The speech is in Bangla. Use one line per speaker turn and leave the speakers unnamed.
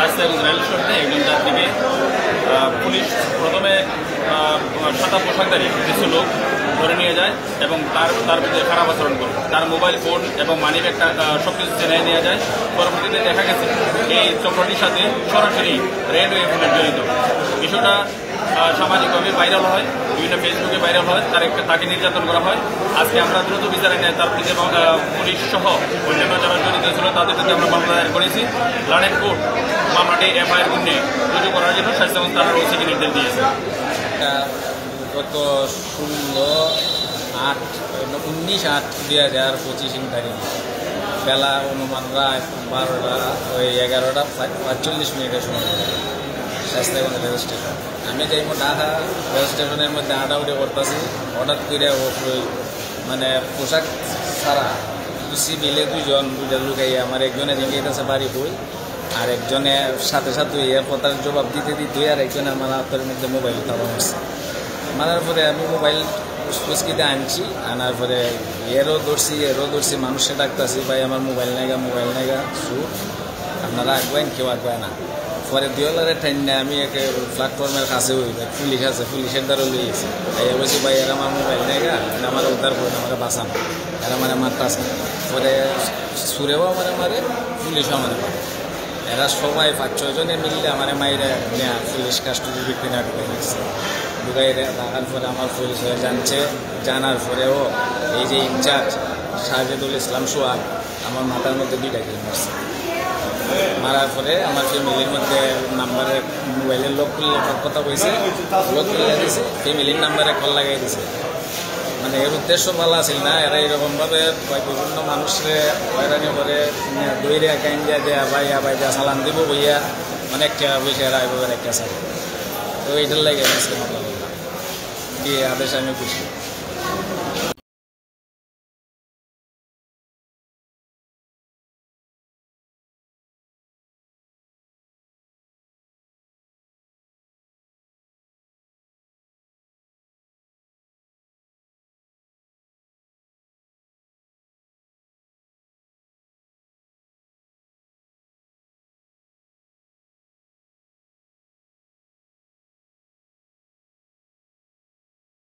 শায়েস্তা রেল স্টেশনে একজন যাত্রীকে পুলিশ প্রথমে সাদা পোশাকধারী কিছু লোক ধরে নিয়ে যায় এবং তার ভিতরে খারাপ আচরণ করে, তার মোবাইল ফোন এবং মানি ব্যাগটা সব কিছু চেনাই নিয়ে যায়। পরবর্তীতে দেখা গেছে এই চক্রটির সাথে সরাসরি রেলওয়ে পুলিশ জড়িত। বিষয়টা সামাজিকভাবে ভাইরাল হয়, বিভিন্ন ফেসবুকে ভাইরাল হয়, তাকে নির্যাতন করা হয়। আজকে আমরা দ্রুত বিচারে নেয় তার বিরুদ্ধে পুলিশ সহ অন্যান্য যারা জড়িত ছিল তাদের বিরুদ্ধে আমরা মামলা দায়ের করেছি। লানের কোর্ট মামলাটি এফআইআর গুণে রুজু করার জন্য স্বাস্থ্য এবং তার ওসিকে নির্দেশ দিয়েছে।
গত 19/8/2025 তারিখ বেলা অনুমান রাত 12টা 11টা 45 মিনিটের সময় শায়েস্তাগঞ্জ রেল স্টেশন। আমি যাই ঢাকা রেল স্টেশনের মধ্যে হাঁটাউটি করতেছি, হঠাৎ করে মানে পোশাক ছাড়া মিলে দুইটা লুকাইয়া আমার একজনে জিজ্ঞাসা বাড়ি বই, আর একজনে সাথে সাথে কথার জবাব দিতে আর একজনে আমার হাতের মধ্যে মোবাইল তারা মারছে। মারার পরে আমি মোবাইল ফুসকিতে আনছি, আনার পরে এরও ধরছি মানুষে ডাকতেছি, ভাই আমার মোবাইল নেগা সুর আপনারা আঁকবেন, কেউ আঁকবে না। পরে দুয়ালারে ঠাইন না আমি একে প্ল্যাটফর্মের কাছে হই, পুলিশ আছে, পুলিশের দ্বারা লইয়েছি। তাই বলছি ভাই এরা আমার মোবাইল নেগা, আমার উদ্ধার করেন, আমার বাঁচানো, এরা মানে মারতাছে। পরে সুরেও আমার মারে, পুলিশও আমার মারে। এরা সবাই 5-6 জনে মিললে আমার মাইরে নেয়া পুলিশ কাস্টডি কিনে ঢুকে নিচ্ছে। ঢুকাই রাখার পরে আমার পুলিশ হয়ে জানার পরেও এই যে ইনচার্জ সাজেদুল ইসলাম সোহাগ আমার মাথার মধ্যে 2টা কিল মারছে। মারার পরে আমার ফ্যামিলির মধ্যে নাম্বারে মোবাইলের লক খুললে কথা কইছে, লক খুলে দিয়েছে, ফ্যামিলির নাম্বারে কল লাগাই দিছে। মানে এর উদ্দেশ্য ভালো আছিল না, এরা এরকমভাবে বিভিন্ন মানুষরে হয়রানি করে দইরে কাইন্দিয়া দেয়া ভাই যা চালান দিব বইয়া অনেক টাকা পয়সা এরা এভাবে একটা চাই। তো এইটার লাগে আজকে মামলা করলাম, কি আদেশ আমি খুশি।